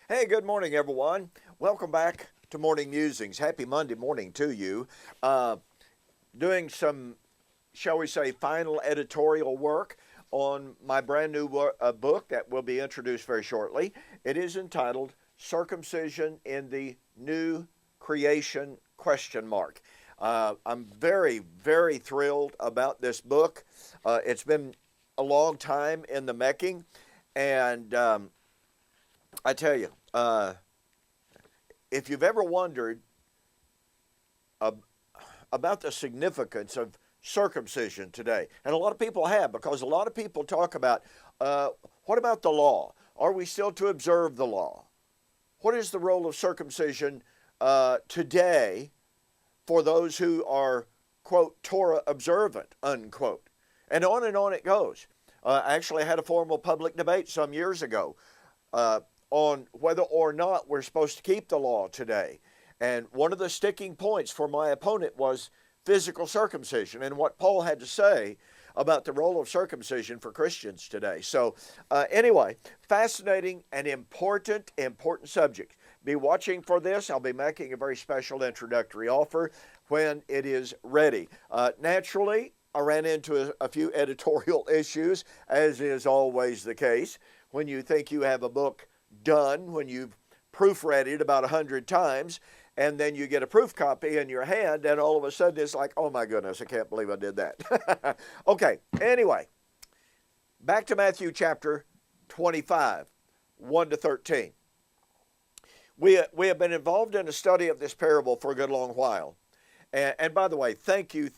Hey, good morning, everyone. Welcome back to Morning Musings. Happy Monday morning to you. Doing some, shall we say, final editorial work on my brand new book that will be introduced very shortly. It is entitled Circumcision in the New Creation question mark. I'm very, very thrilled about this book. It's been a long time in the making, and I tell you, if you've ever wondered ab- about the significance of circumcision today, and a lot of people have, because a lot of people talk about uh, what about the law? Are we still to observe the law? What is the role of circumcision today for those who are, quote, Torah observant, unquote? And on it goes. I actually had a formal public debate some years ago on whether or not we're supposed to keep the law today. And one of the sticking points for my opponent was physical circumcision and what Paul had to say about the role of circumcision for Christians today. So anyway, fascinating and important subject. Be watching for this. I'll be making a very special introductory offer when it is ready. Naturally, I ran into a few editorial issues, as is always the case when you think you have a book done, when you've proofread it about 100 times, and then you get a proof copy in your hand, and all of a sudden it's like, oh my goodness, I can't believe I did that. Okay, anyway, back to Matthew chapter 25, 1 to 13. We have been involved in a study of this parable for a good long while. And by the way, thank you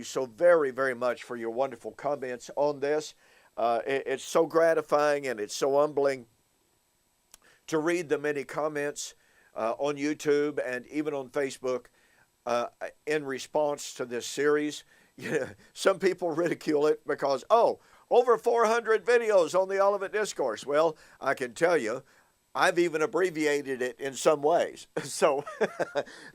so very, very much for your wonderful comments on this. It's so gratifying and it's so humbling to read the many comments on YouTube and even on Facebook in response to this series. Some people ridicule it because, over 400 videos on the Olivet Discourse. Well, I can tell you, I've even abbreviated it in some ways. So,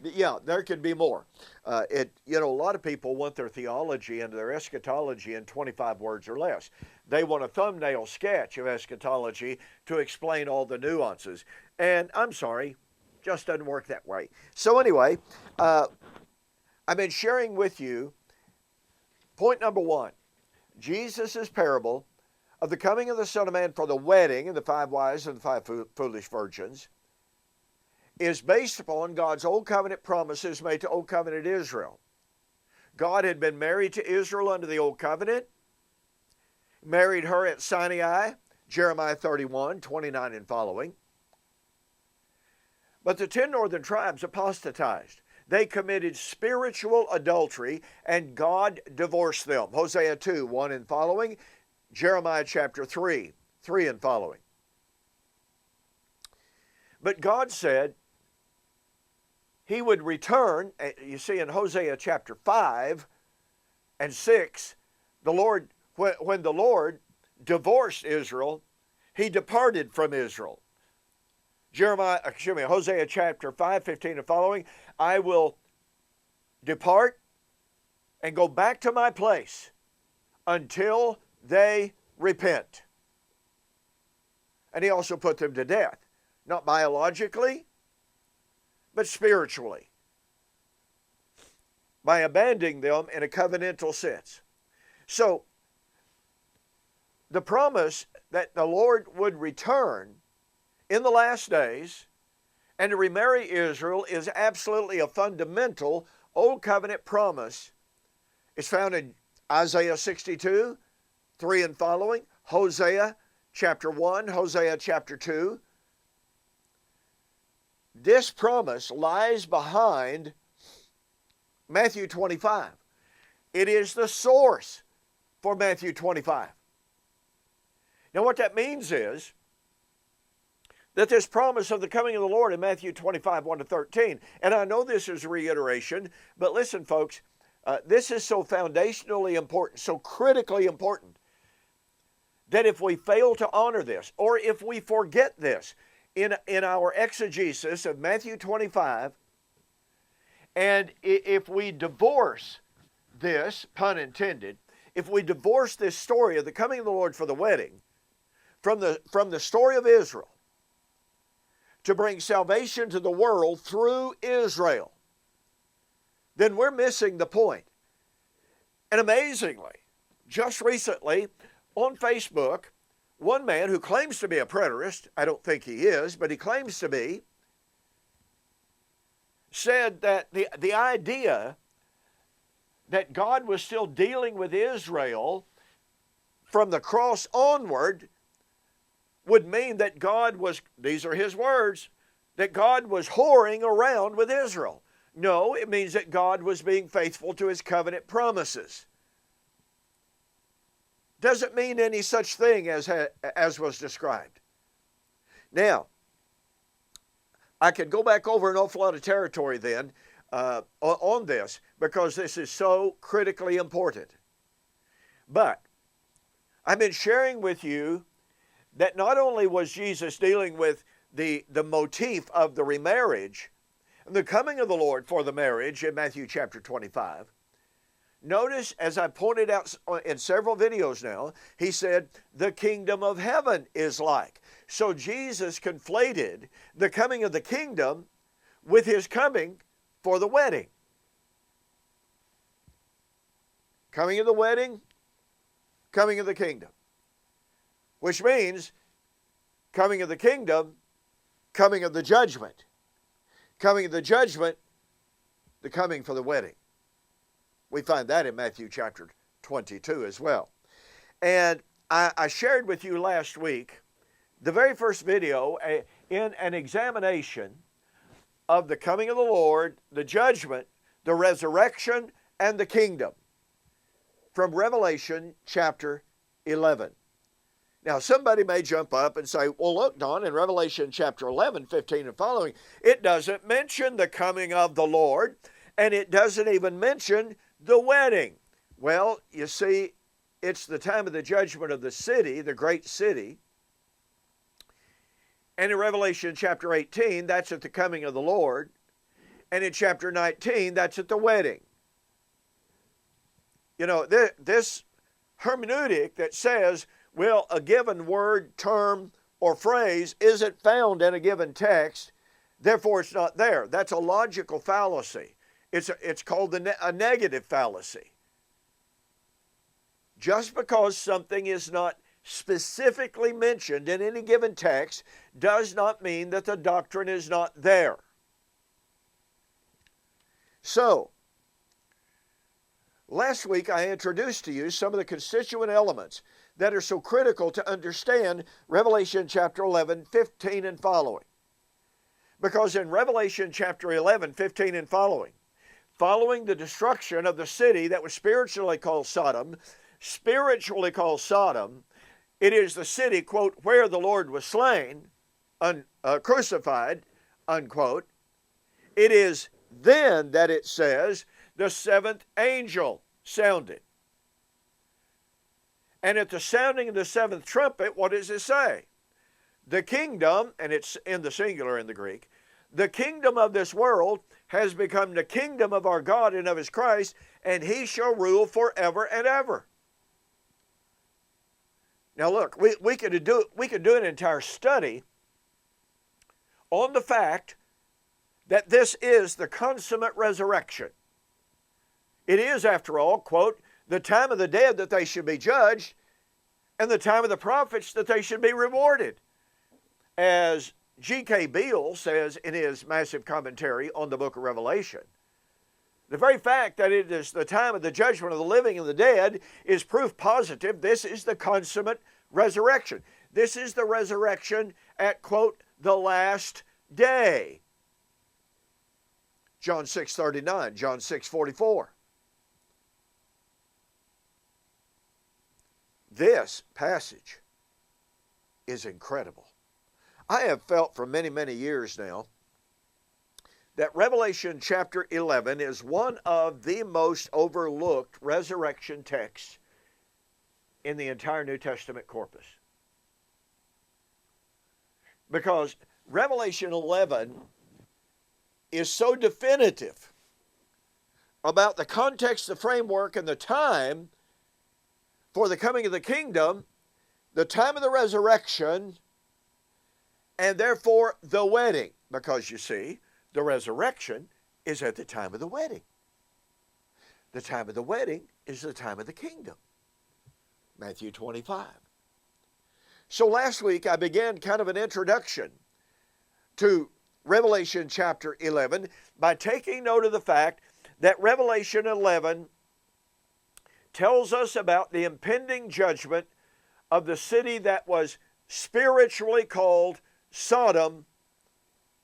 yeah, there could be more. A lot of people want their theology and their eschatology in 25 words or less. They want a thumbnail sketch of eschatology to explain all the nuances. And I'm sorry, just doesn't work that way. So anyway, I've been sharing with you point number one, Jesus' parable of the coming of the Son of Man for the wedding and the 5 wise and the 5 foolish virgins is based upon God's Old Covenant promises made to Old Covenant Israel. God had been married to Israel under the Old Covenant, married her at Sinai, Jeremiah 31, 29 and following. But the 10 northern tribes apostatized. They committed spiritual adultery and God divorced them. Hosea 2, 1 and following. Jeremiah chapter 3, 3 and following. But God said He would return. You see in Hosea chapter 5 and 6, when the Lord divorced Israel, He departed from Israel. Hosea chapter 5, 15 and following, I will depart and go back to my place until they repent. And He also put them to death, not biologically, but spiritually, by abandoning them in a covenantal sense. So, the promise that the Lord would return in the last days and to remarry Israel is absolutely a fundamental Old Covenant promise. It's found in Isaiah 62, 3 and following, Hosea chapter 1, Hosea chapter 2. This promise lies behind Matthew 25. It is the source for Matthew 25. Now what that means is that this promise of the coming of the Lord in Matthew 25, 1 to 13, and I know this is a reiteration, but listen folks, this is so foundationally important, so critically important, that if we fail to honor this, or if we forget this in our exegesis of Matthew 25, and if we divorce this, pun intended, if we divorce this story of the coming of the Lord for the wedding from the story of Israel, to bring salvation to the world through Israel, then we're missing the point. And amazingly, just recently on Facebook, one man who claims to be a preterist, I don't think he is, but he claims to be, said that the idea that God was still dealing with Israel from the cross onward would mean that God was, these are his words, that God was whoring around with Israel. No, it means that God was being faithful to his covenant promises. Doesn't mean any such thing as was described. Now, I could go back over an awful lot of territory then on this, because this is so critically important. But I've been sharing with you that not only was Jesus dealing with the motif of the remarriage, the coming of the Lord for the marriage in Matthew chapter 25. Notice, as I pointed out in several videos now, he said, the kingdom of heaven is like. So Jesus conflated the coming of the kingdom with his coming for the wedding. Coming of the wedding, coming of the kingdom. Which means coming of the kingdom, coming of the judgment. Coming of the judgment, the coming for the wedding. We find that in Matthew chapter 22 as well. And I shared with you last week the very first video in an examination of the coming of the Lord, the judgment, the resurrection, and the kingdom from Revelation chapter 11. Now, somebody may jump up and say, well, look, Don, in Revelation chapter 11, 15 and following, it doesn't mention the coming of the Lord, and it doesn't even mention the wedding. Well, you see, it's the time of the judgment of the city, the great city. And in Revelation chapter 18, that's at the coming of the Lord. And in chapter 19, that's at the wedding. You know, this hermeneutic that says, well, a given word, term, or phrase isn't found in a given text, therefore it's not there. That's a logical fallacy. It's called a negative fallacy. Just because something is not specifically mentioned in any given text does not mean that the doctrine is not there. So, last week I introduced to you some of the constituent elements that are so critical to understand Revelation chapter 11, 15 and following. Because in Revelation chapter 11, 15 and following the destruction of the city that was spiritually called Sodom, it is the city, quote, where the Lord was slain, crucified, unquote. It is then that it says the seventh angel sounded. And at the sounding of the seventh trumpet, what does it say? The kingdom, and it's in the singular in the Greek, the kingdom of this world has become the kingdom of our God and of his Christ, and he shall rule forever and ever. Now look, we could do an entire study on the fact that this is the consummate resurrection. It is, after all, quote, the time of the dead that they should be judged, and the time of the prophets that they should be rewarded. As G.K. Beale says in his massive commentary on the book of Revelation, the very fact that it is the time of the judgment of the living and the dead is proof positive this is the consummate resurrection. This is the resurrection at, quote, the last day. John 6:39, John 6:44. This passage is incredible. I have felt for many, many years now that Revelation chapter 11 is one of the most overlooked resurrection texts in the entire New Testament corpus. Because Revelation 11 is so definitive about the context, the framework, and the time for the coming of the kingdom, the time of the resurrection, and therefore the wedding, because you see, the resurrection is at the time of the wedding. The time of the wedding is the time of the kingdom. Matthew 25. So last week I began kind of an introduction to Revelation chapter 11 by taking note of the fact that Revelation 11 tells us about the impending judgment of the city that was spiritually called Sodom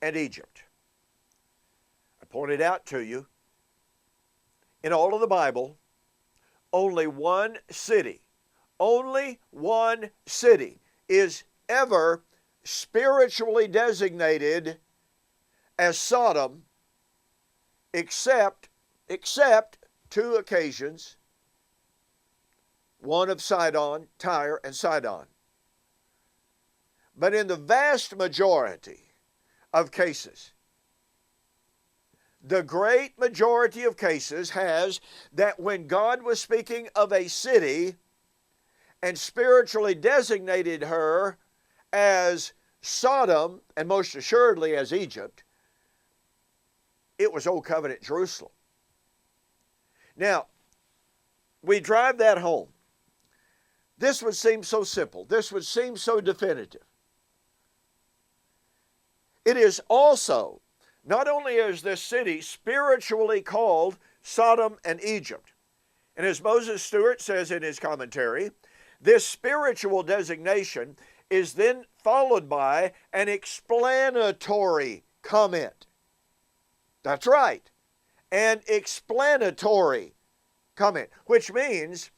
and Egypt. I pointed out to you, in all of the Bible, only one city is ever spiritually designated as Sodom, except two occasions, one of Sidon, Tyre, and Sidon. But in the vast majority of cases, the great majority of cases has that when God was speaking of a city and spiritually designated her as Sodom, and most assuredly as Egypt, it was Old Covenant Jerusalem. Now, we drive that home. This would seem so simple. This would seem so definitive. It is also, not only is this city spiritually called Sodom and Egypt, and as Moses Stewart says in his commentary, this spiritual designation is then followed by an explanatory comment. That's right, an explanatory comment, which means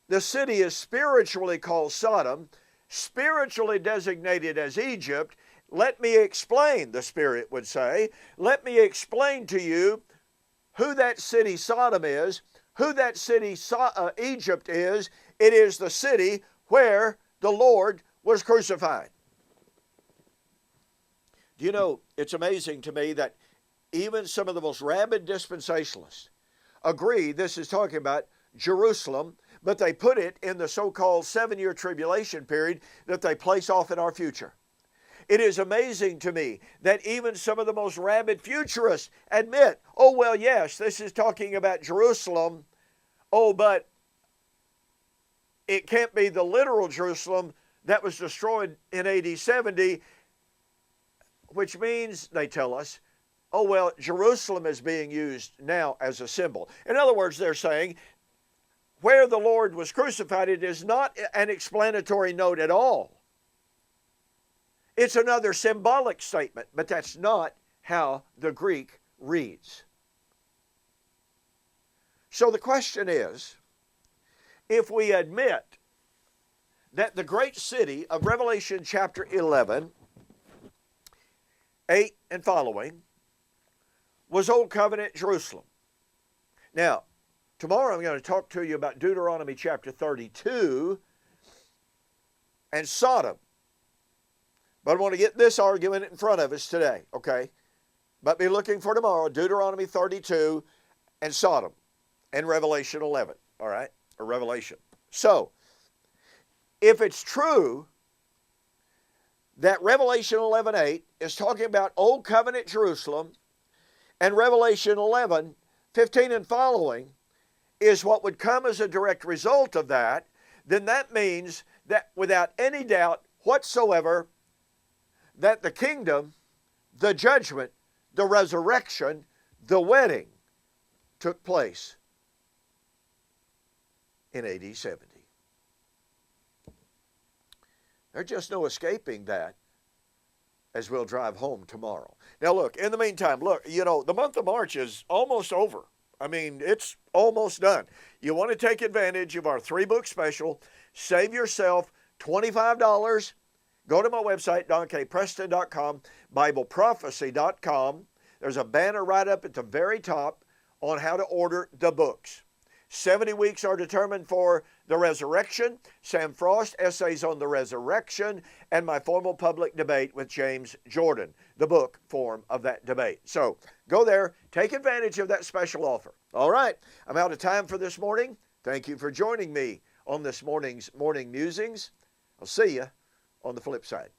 the city is spiritually called Sodom, spiritually designated as Egypt. Let me explain, the Spirit would say. Let me explain to you who that city Sodom is, who that city Egypt is. It is the city where the Lord was crucified. Do you know, it's amazing to me that even some of the most rabid dispensationalists agree this is talking about Jerusalem, but they put it in the so-called 7-year tribulation period that they place off in our future. It is amazing to me that even some of the most rabid futurists admit, oh, well, yes, this is talking about Jerusalem. Oh, but it can't be the literal Jerusalem that was destroyed in AD 70, which means, they tell us, oh, well, Jerusalem is being used now as a symbol. In other words, they're saying, where the Lord was crucified, it is not an explanatory note at all. It's another symbolic statement, but that's not how the Greek reads. So the question is, if we admit that the great city of Revelation chapter 11, 8 and following, was Old Covenant Jerusalem. Now, tomorrow I'm going to talk to you about Deuteronomy chapter 32 and Sodom. But I want to get this argument in front of us today, okay? But be looking for tomorrow, Deuteronomy 32 and Sodom and Revelation 11, all right? Or Revelation. So, if it's true that Revelation 11:8 is talking about Old Covenant Jerusalem, and Revelation 11:15 and following is what would come as a direct result of that, then that means that without any doubt whatsoever, that the kingdom, the judgment, the resurrection, the wedding took place in AD 70. There's just no escaping that as we'll drive home tomorrow. Now look, in the meantime, look, you know, the month of March is almost over. I mean, it's almost done. You want to take advantage of our 3-book special, save yourself $25. Go to my website, donkpreston.com, BibleProphecy.com. There's a banner right up at the very top on how to order the books. 70 weeks are determined for the resurrection, Sam Frost, Essays on the Resurrection, and my formal public debate with James Jordan, the book form of that debate. So go there, take advantage of that special offer. All right, I'm out of time for this morning. Thank you for joining me on this morning's Morning Musings. I'll see you on the flip side.